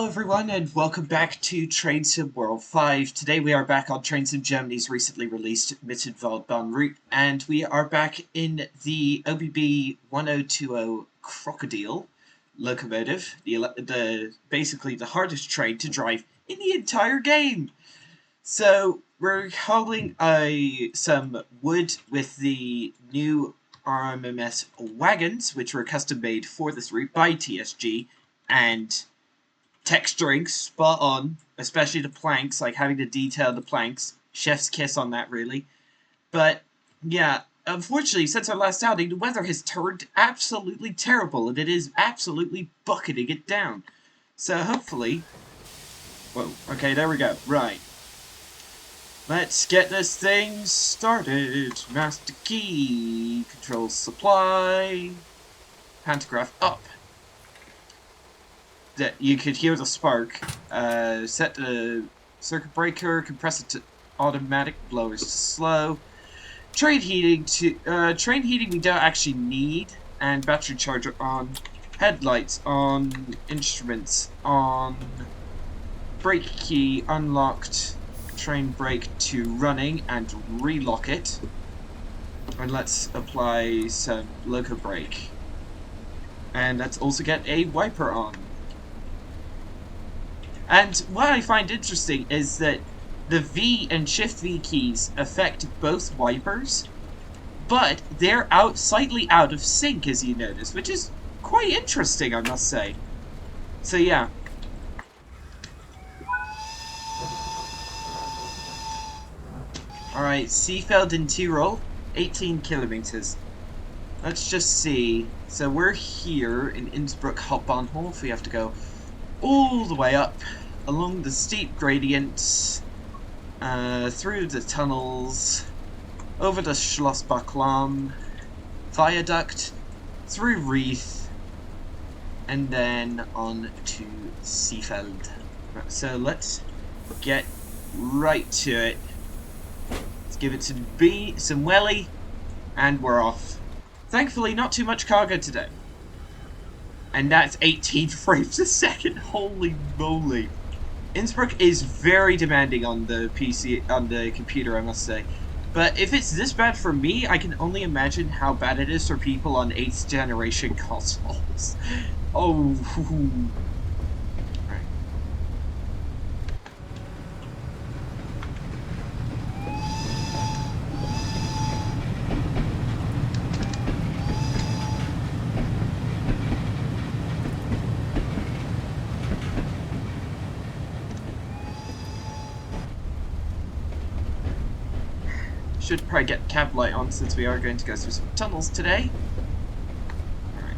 Hello everyone and welcome back to Train Sim World 5. Today we are back on Train Sim Germany's recently released Mittenwaldbahn route, and we are back in the OBB 1020 Crocodile locomotive, basically the hardest train to drive in the entire game. So we're hauling some wood with the new Rmms wagons, which were custom made for this route by TSG, and texturing spot on, especially the planks, like having to detail the planks. Chef's kiss on that, really. But yeah, unfortunately, since our last outing, the weather has turned absolutely terrible, and it is absolutely bucketing it down. So hopefully... Whoa, okay, there we go. Right. Let's get this thing started. Master key, control supply, pantograph up. That you could hear the spark. Set the circuit breaker, compress it to automatic, blowers to slow. Train heating we don't actually need, and battery charger on. Headlights on, instruments on. Brake key unlocked. Train brake to running and relock it. And let's apply some loco brake. And let's also get a wiper on. And what I find interesting is that the V and Shift V keys affect both wipers, but they're slightly out of sync, as you notice, which is quite interesting, I must say. So yeah. Alright, Seefeld in Tyrol, 18 kilometers. Let's just see. So we're here in Innsbruck Hauptbahnhof. We have to go all the way up along the steep gradients, through the tunnels, over the Schlossbachlam viaduct, through Reeth, and then on to Seefeld. So let's get right to it. Let's give it some welly, and we're off. Thankfully, not too much cargo today. And that's 18 frames a second. Holy moly. Innsbruck is very demanding on the PC, on the computer, I must say. But if it's this bad for me, I can only imagine how bad it is for people on 8th generation consoles. Oh. Right. Should probably get cab light on since we are going to go through some tunnels today. Alright.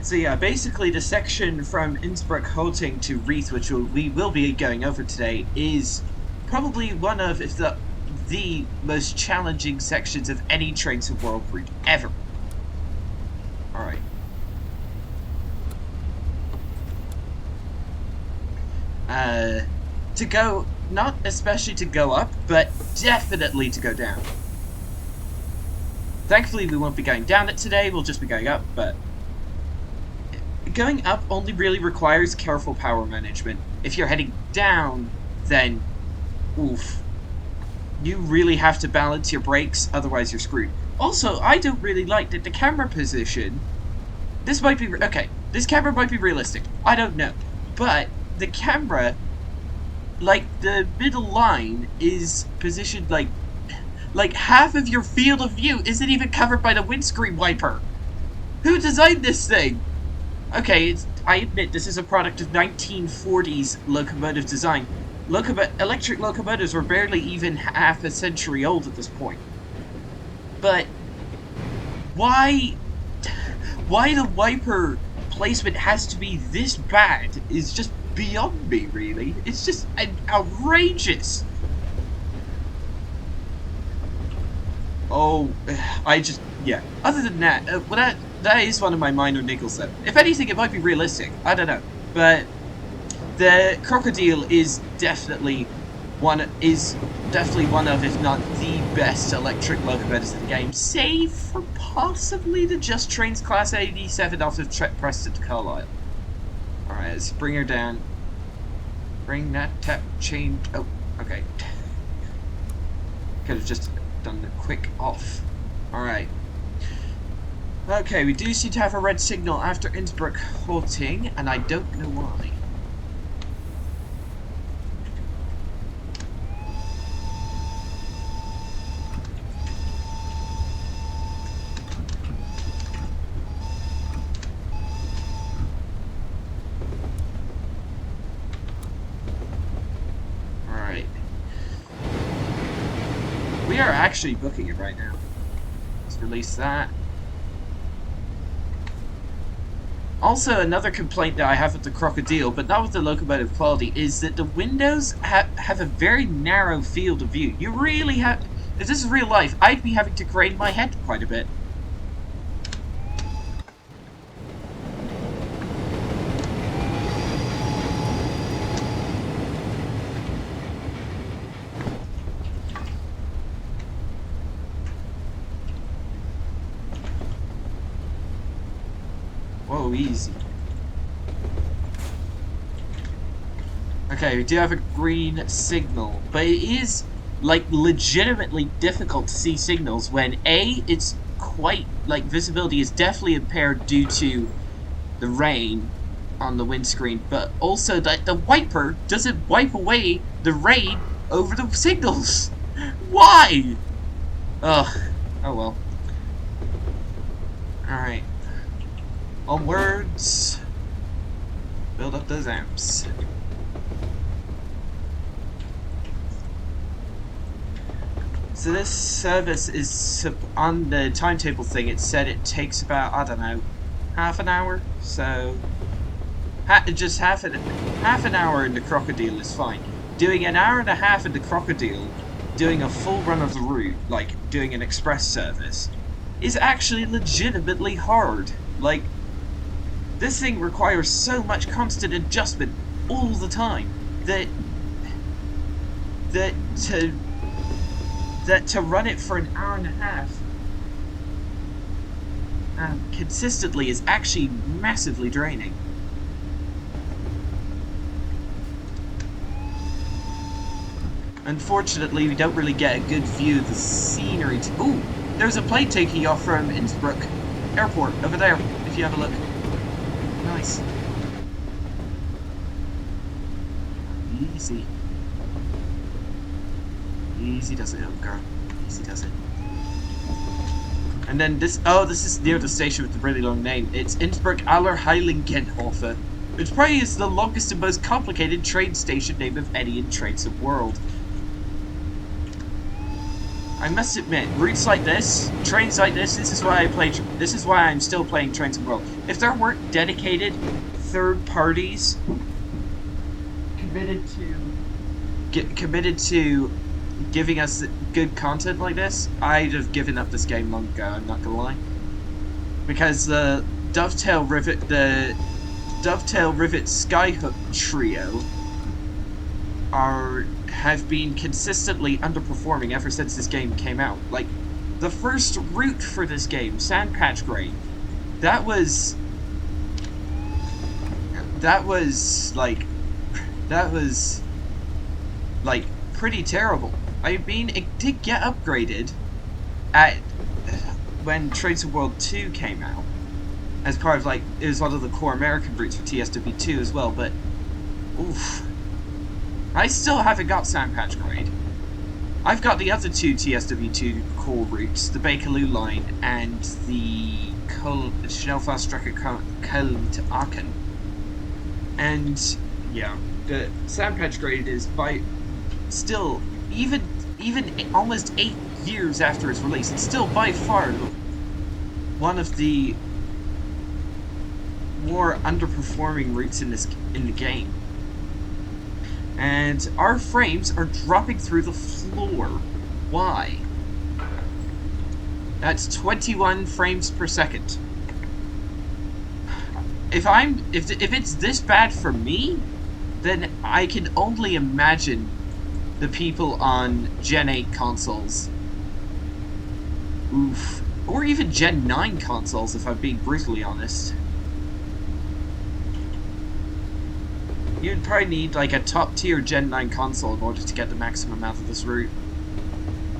So yeah, basically the section from Innsbruck halting to Reeth, which we will be going over today, is probably one of, if the most challenging sections of any Train Sim World route ever. Alright. To go, not especially to go up, but definitely to go down. Thankfully, we won't be going down it today, we'll just be going up, but going up only really requires careful power management. If you're heading down, then, oof. You really have to balance your brakes, otherwise you're screwed. Also, I don't really like that the camera position, this might be, okay, this camera might be realistic, I don't know, but the camera, like, the middle line is positioned like half of your field of view isn't even covered by the windscreen wiper. Who designed this thing? Okay, I admit this is a product of 1940s locomotive design. Electric locomotives were barely even half a century old at this point. But why the wiper placement has to be this bad is just beyond me, really. It's just outrageous. Oh, yeah. Other than that, well, that is one of my minor niggles, though. If anything, it might be realistic. I don't know. But the Crocodile is definitely definitely one of, if not the best electric locomotives in the game, save for possibly the Just Trains Class 87 off of Preston to Carlisle. Alright, let's bring her down. Bring that tap chain. Oh, okay. Could have just done the quick off. Alright. Okay, we do seem to have a red signal after Innsbruck halting, and I don't know why. Alright. We are actually booking it right now. Let's release that. Also, another complaint that I have with the Crocodile, but not with the locomotive quality, is that the windows have a very narrow field of view. You really have... If this is real life, I'd be having to crane my head quite a bit. Whoa, easy. Okay, we do have a green signal, but it is, like, legitimately difficult to see signals when, A, it's quite, like, visibility is definitely impaired due to the rain on the windscreen, but also that the wiper doesn't wipe away the rain over the signals. Why? Ugh. Oh well. Alright. Onwards. Build up those amps. So this service is on the timetable thing. It said it takes about, I don't know, half an hour. So just half an hour in the Crocodile is fine. Doing an hour and a half in the Crocodile, doing a full run of the route, like doing an express service, is actually legitimately hard. Like, this thing requires so much constant adjustment all the time that to run it for an hour and a half consistently is actually massively draining. Unfortunately, we don't really get a good view of the scenery. Ooh, there's a plane taking off from Innsbruck Airport over there, if you have a look. Nice. Easy. Easy does it, little girl. Easy does it. And then this... Oh, this is near the station with the really long name. It's Innsbruck Allerheiligenhofe, which probably is the longest and most complicated train station name of any in Trains of World. I must admit, routes like this, trains like this is why I play. This is why I'm still playing Trains of World. If there weren't dedicated third parties committed to giving us good content like this, I'd have given up this game long ago. I'm not gonna lie, because the Dovetail Rivet Skyhook trio have been consistently underperforming ever since this game came out. Like, the first route for this game, Sandpatch Grade, that was pretty terrible. I mean, it did get upgraded when Trains of World 2 came out, as part of, like, it was one of the core American routes for TSW2 as well, but oof. I still haven't got Sandpatch Grade. I've got the other two TSW2 core routes, the Bakerloo line and the Schnellfahrstrecke Köln to Aachen. And yeah, the Sandpatch Grade is still, even almost 8 years after its release, it's still by far one of the more underperforming routes in the game. And our frames are dropping through the floor. Why? That's 21 frames per second. If it's this bad for me, then I can only imagine the people on Gen 8 consoles. Oof. Or even Gen 9 consoles, if I'm being brutally honest. You'd probably need like a top tier Gen 9 console in order to get the maximum out of this route.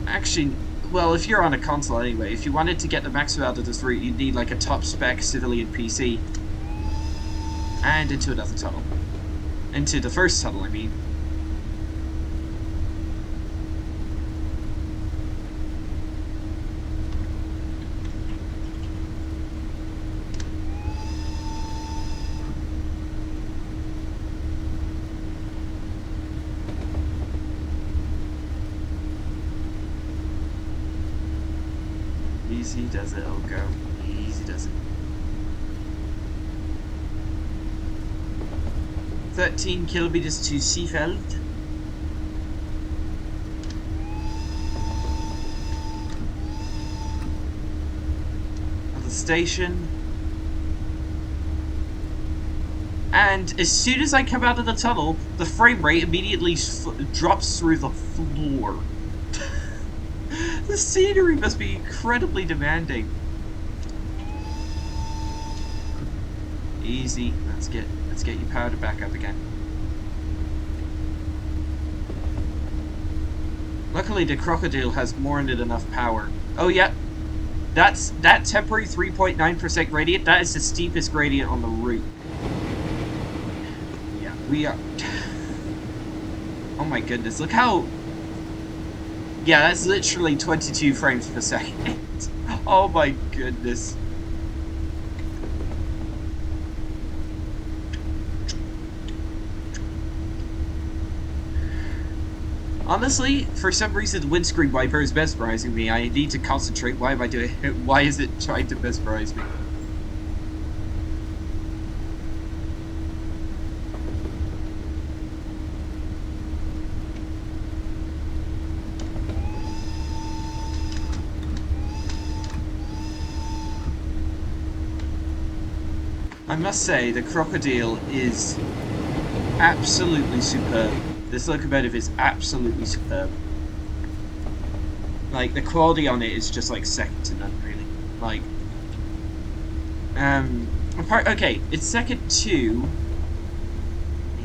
Actually, well, if you're on a console anyway, if you wanted to get the maximum out of this route, you'd need like a top spec civilian PC. And into another tunnel. Into the first tunnel, I mean. Easy does it, old girl. Easy does it. 13 kilometers to Seefeld. At the station. And as soon as I come out of the tunnel, the frame rate immediately drops through the floor. The scenery must be incredibly demanding. Easy. Let's get you powered back up again. Luckily, the crocodile has more than enough power. Oh yeah, that temporary 3.9% gradient. That is the steepest gradient on the route. Yeah, we are. Oh my goodness! Look how. Yeah, that's literally 22 frames per second. Oh my goodness. Honestly, for some reason, the windscreen wiper is mesmerizing me. I need to concentrate. Why am I doing it? Why is it trying to mesmerize me? I must say, the crocodile is absolutely superb. This locomotive is absolutely superb. Like, the quality on it is just, like, second to none, really. Like, okay, it's second to...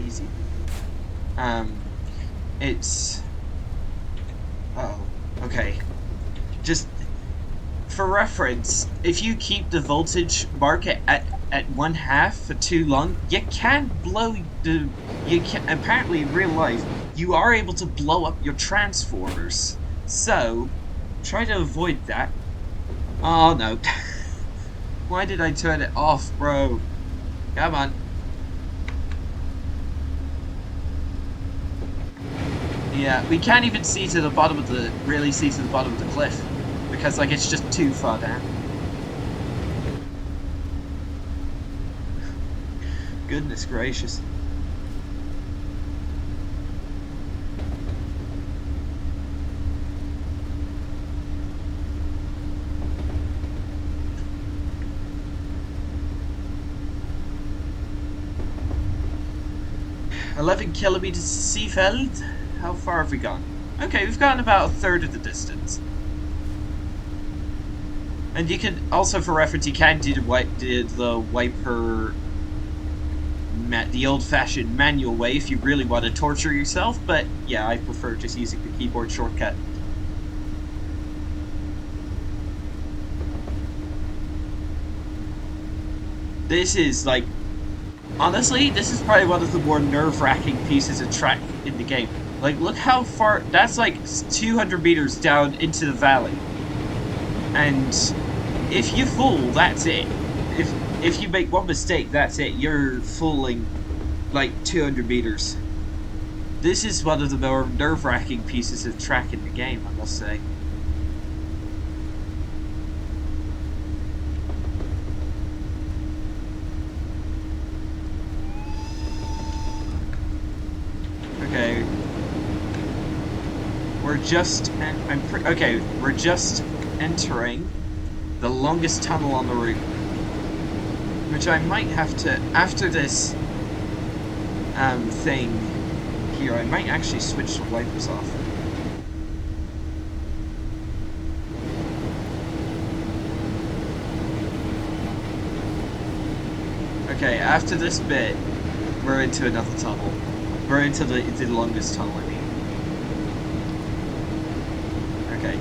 Easy. It's... Uh-oh. Okay. Just... For reference, if you keep the voltage market at 1/2 for too long, you can blow the... You can, apparently in real life, you are able to blow up your transformers. So, try to avoid that. Oh no. Why did I turn it off, bro? Come on. Yeah, we can't even see to the bottom of the... Really see to the bottom of the cliff. Because, like, it's just too far down. Goodness gracious. "11 kilometers to Seefeld." How far have we gone? Okay, we've gone about a third of the distance. And you can also, for reference, you can do the wiper, the old-fashioned manual way if you really want to torture yourself. But yeah, I prefer just using the keyboard shortcut. This is like, honestly, this is probably one of the more nerve-wracking pieces of track in the game. Like, look how far, that's like 200 meters down into the valley. And if you fool, that's it. If you make one mistake, that's it. You're fooling like 200 meters. This is one of the more nerve-wracking pieces of track in the game, I must say. Okay. We're just we're just entering the longest tunnel on the route, which I might have to, after this thing Here, I might actually switch the wipers off. Okay, after this bit, we're into another tunnel. We're into the longest tunnel, I mean. Okay.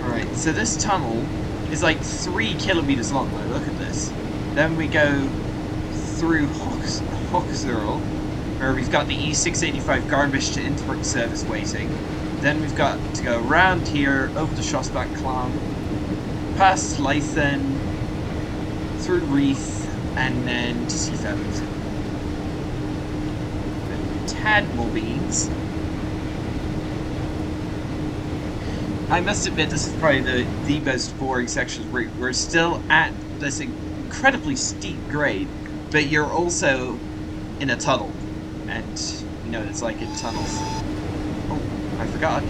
Alright, so this tunnel is like 3 kilometers long. Like, look at this. Then we go through Hoxerl, where we've got the E685 garbage to Innsbruck service waiting. Then we've got to go around here, over the Schlossbach Klam, past Leithen, through Reith, and then to Seefeld. The Tadmobines. I must admit, this is probably the most boring section of the route. We're still at this incredibly steep grade, but you're also in a tunnel. And, you know, it's like in tunnels. Oh, I forgot.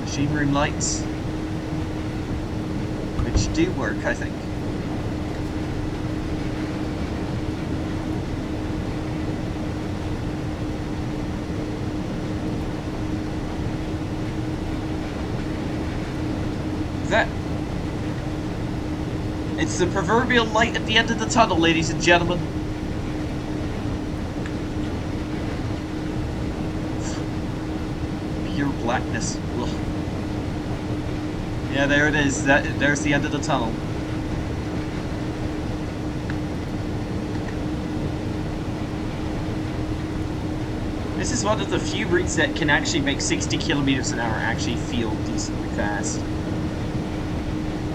Machine room lights. Which do work, I think. It's the proverbial light at the end of the tunnel, ladies and gentlemen. Pure blackness. Ugh. Yeah, there it is. There's the end of the tunnel. This is one of the few routes that can actually make 60 kilometers an hour actually feel decently fast.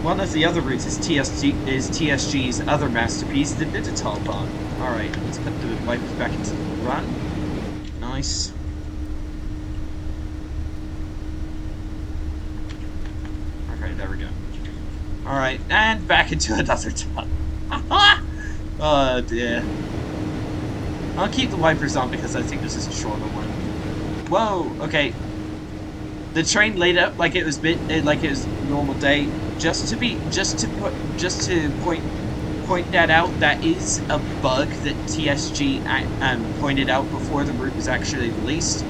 One of the other routes is TSG's other masterpiece, the Mittenwaldbahn. Alright, let's put the wipers back into the run. Nice. Okay, there we go. Alright, and back into another tunnel. Oh dear. I'll keep the wipers on because I think this is a shorter one. Whoa, okay. The train laid up like it was normal day. Just to point that out, that is a bug that TSG pointed out before the route was actually released.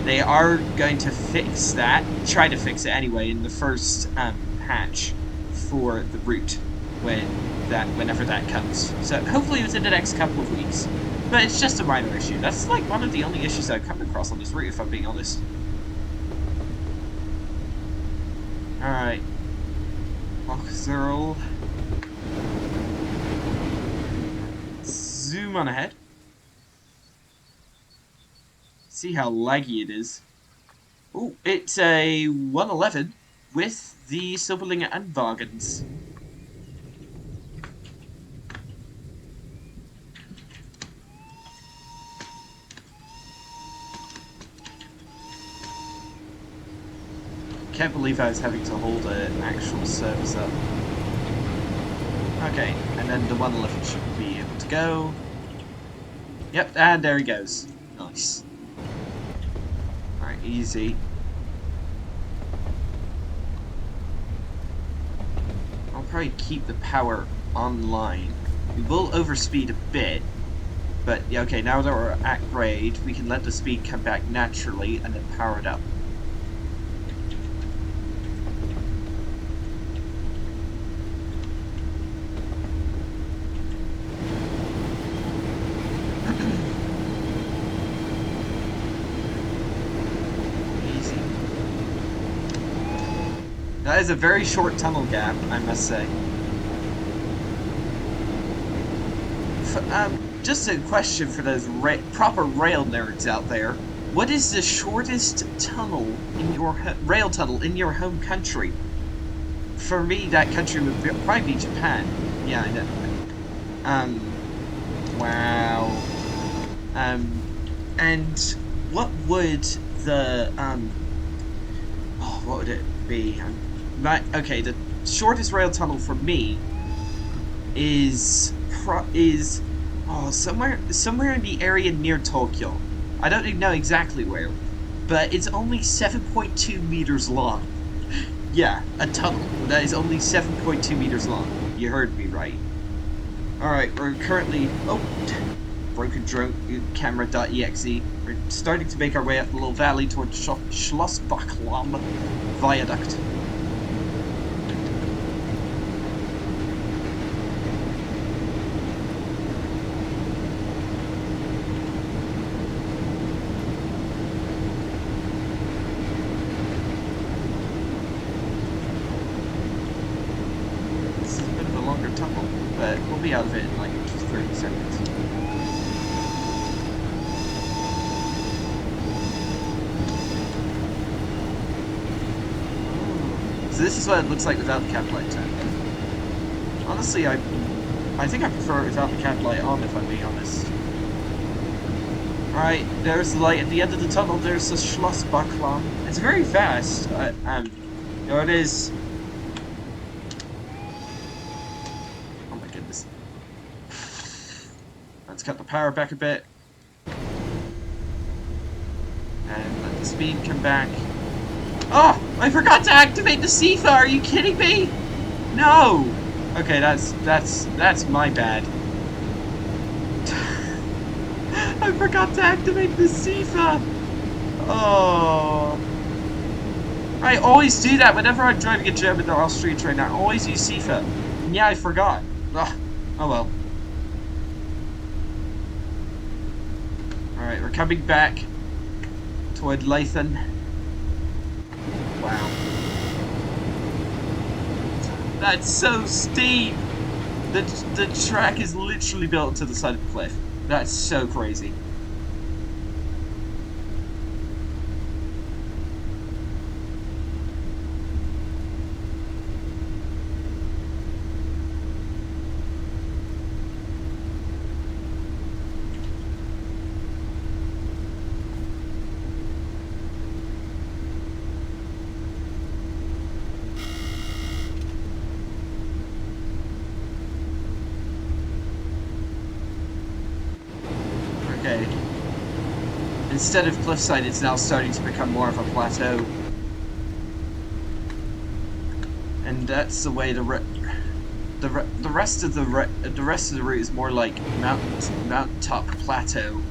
They are going to fix that, try to fix it anyway, in the first patch for the route whenever that comes. So hopefully within the next couple of weeks. But it's just a minor issue. That's like one of the only issues I've come across on this route, if I'm being honest. Alright. Hoxerl. Zoom on ahead. See how laggy it is. Oh, it's a 111 with the Silberlinge and Wagons. Can't believe I was having to hold an actual service up. Okay, and then the 111 should be able to go. Yep, and there he goes. Nice. Alright, easy. I'll probably keep the power online. We will overspeed a bit, but yeah, okay, now that we're at grade, we can let the speed come back naturally and then power it up. That is a very short tunnel gap, I must say. Just a question for those proper rail nerds out there. What is the shortest tunnel in your rail tunnel in your home country? For me, that country would probably be Japan. Yeah, I know. Wow. And what would the oh, what would it be? Okay, the shortest rail tunnel for me is Oh, somewhere in the area near Tokyo. I don't know exactly where, but it's only 7.2 meters long. Yeah, a tunnel that is only 7.2 meters long. You heard me right. Alright, we're currently... Oh! Broken drone camera.exe. We're starting to make our way up the little valley towards Schlossbachlam Viaduct. This is a bit of a longer tunnel, but we'll be out of it in like 30 seconds. So this is what it looks like without the cap light on. Honestly, I think I prefer it without the cap light on, if I'm being honest. Alright, there's the light at the end of the tunnel. There's the Schlossbachlam. It's very fast. There it is. Oh my goodness. Let's cut the power back a bit. And let the speed come back. Oh! I forgot to activate the CIFA! Are you kidding me? No! Okay, that's my bad. I forgot to activate the CIFA! Oh. I always do that whenever I'm driving a German or Austrian train. I always use CIFA. And yeah, I forgot. Ugh. Oh well. Alright, we're coming back toward Leithen. Wow. That's so steep! The track is literally built into the side of the cliff. That's so crazy. Okay. Instead of cliffside, it's now starting to become more of a plateau. And that's the way the rest of the route is more like mountaintop plateau.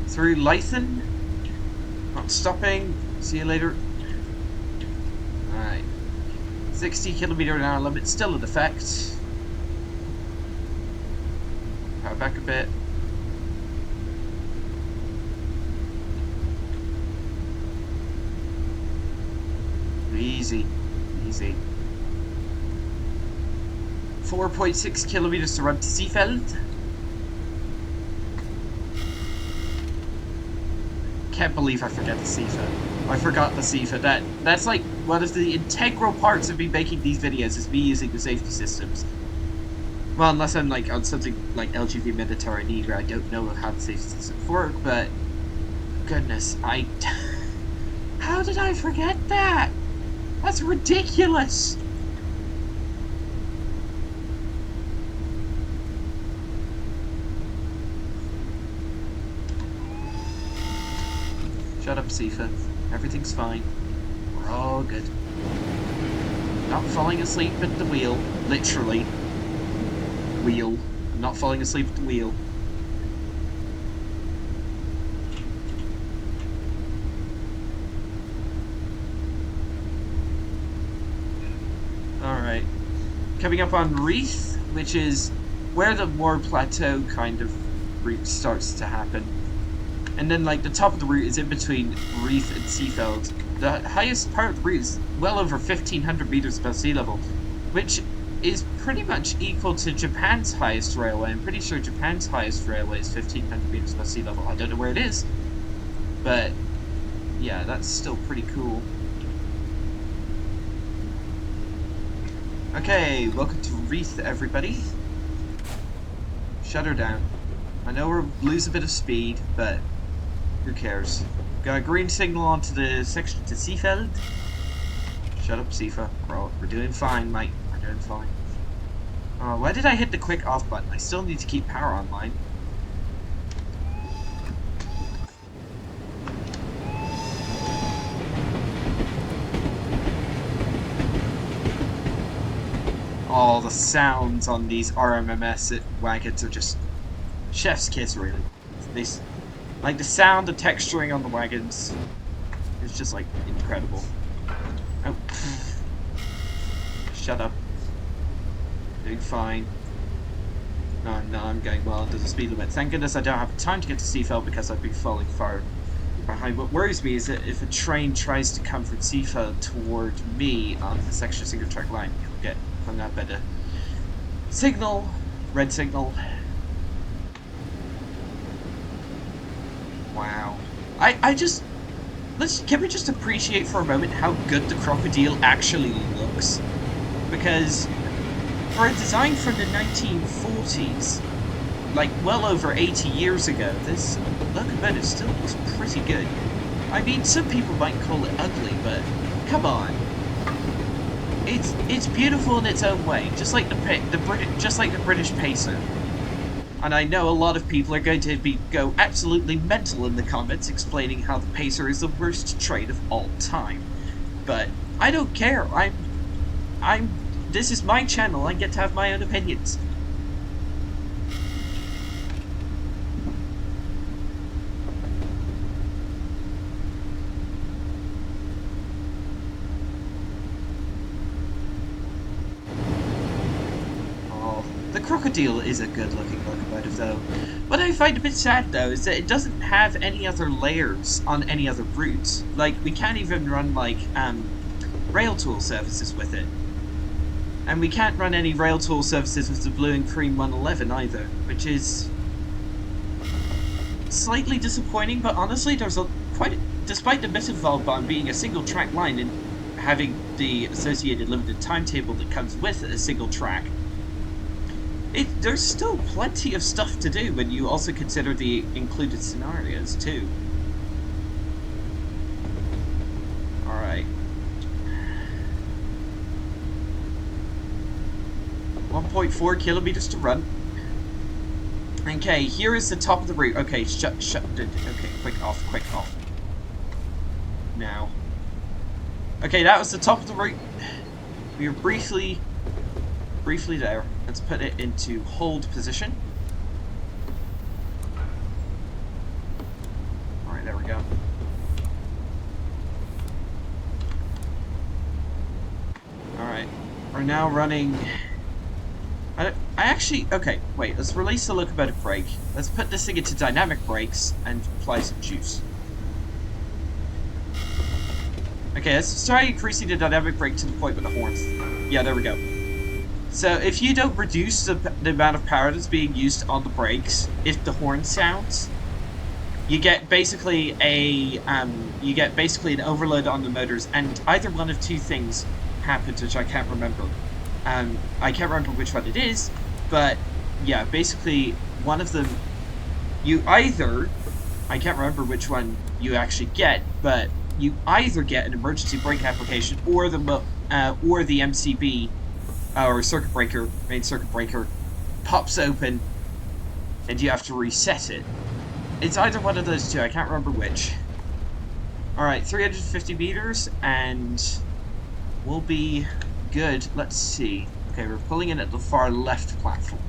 Through Leithen. Not stopping. See you later. Alright. 60 km/h limit still in effect. Power back a bit. Easy. Easy. 4.6 kilometers to run to Seefeld. Can't believe I forgot the CIFA. I forgot the CIFA. That's like one of the integral parts of me making these videos is me using the safety systems. Well, unless I'm like on something like LGV Mediterranean where I don't know how the safety systems work, but goodness, how did I forget that? That's ridiculous. Shut up, Sifa. Everything's fine. We're all good. Not falling asleep at the wheel. Literally. Wheel. I'm not falling asleep at the wheel. Alright. Coming up on Wreath, which is where the more plateau kind of route starts to happen. And then, like, the top of the route is in between Wreath and Seefeld. The highest part of the route is well over 1,500 meters above sea level, which is pretty much equal to Japan's highest railway. I'm pretty sure Japan's highest railway is 1,500 meters above sea level. I don't know where it is, but yeah, that's still pretty cool. Okay, welcome to Wreath, everybody. Shut her down. I know we're losing a bit of speed, but Who cares? Got a green signal onto the section to Seafeld. Shut up, Sifa. We're doing fine, mate. We're doing fine. Oh, why did I hit the quick off button? I still need to keep power online. All the sounds on these Rmms wagons are just chef's kiss, really. Like the sound, the texturing on the wagons is just like incredible. Oh, shut up. Doing fine. No, I'm going well under the speed limit. Thank goodness I don't have time to get to Seafeld because I'd be falling far behind. What worries me is that if a train tries to come from Seafeld toward me on this extra single track line, you'll get hung up at a signal, red signal. Wow. Can we just appreciate for a moment how good the crocodile actually looks? Because for a design from the 1940s, like well over 80 years ago, this locomotive still looks pretty good. I mean, some people might call it ugly, but come on. It's beautiful in its own way, just like the British Pacer. And I know a lot of people are going to go absolutely mental in the comments explaining how the Pacer is the worst train of all time. But I don't care. This is my channel. I get to have my own opinions. The crocodile is a good-looking locomotive, though. What I find a bit sad, though, is that it doesn't have any other layers on any other routes. Like, we can't even run, like, rail tool services with it. And we can't run any rail tool services with the blue and cream 111 either, which is slightly disappointing, but honestly, despite the Mittenwaldbahn being a single-track line and having the associated limited timetable that comes with a single track, there's still plenty of stuff to do when you also consider the included scenarios, too. Alright. 1.4 kilometers to run. Okay, here is the top of the route. Okay, okay, quick off. Now. Okay, that was the top of the route. We were briefly there. Let's put it into hold position. Alright, there we go. Alright, we're now running... okay, wait, let's release the locomotive brake. Let's put this thing into dynamic brakes and apply some juice. Okay, let's try increasing the dynamic brake to the point with the horns. Yeah, there we go. So if you don't reduce the amount of power that's being used on the brakes, if the horn sounds, you get basically an overload on the motors, and either one of two things happens, which I can't remember. I can't remember which one it is, but yeah, basically one of them, I can't remember which one you actually get, but you either get an emergency brake application or the MCB. Or main circuit breaker, pops open, and you have to reset it. It's either one of those two, I can't remember which. Alright, 350 meters, and we'll be good. Let's see. Okay, we're pulling in at the far left platform,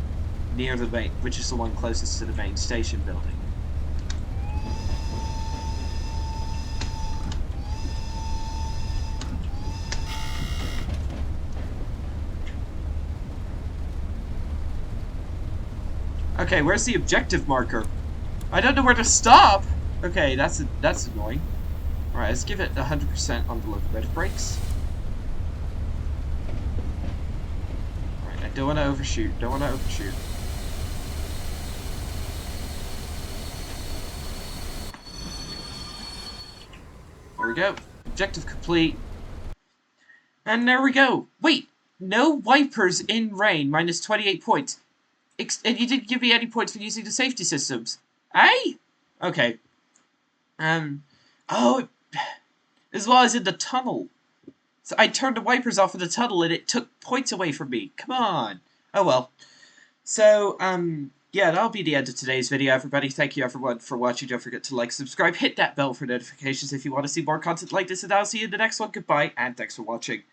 near the main, which is the one closest to the main station building. Okay, where's the objective marker? I don't know where to stop! Okay, that's annoying. Alright, let's give it 100% on the locomotive brakes. Alright, I don't want to overshoot. There we go. Objective complete. And there we go. Wait! No wipers in rain, minus 28 points. And you didn't give me any points for using the safety systems. Eh? Okay. Um, oh, as well as in the tunnel. So I turned the wipers off in the tunnel and it took points away from me. Come on. Oh well. So, yeah, that'll be the end of today's video, everybody. Thank you, everyone, for watching. Don't forget to like, subscribe, hit that bell for notifications if you want to see more content like this, and I'll see you in the next one. Goodbye, and thanks for watching.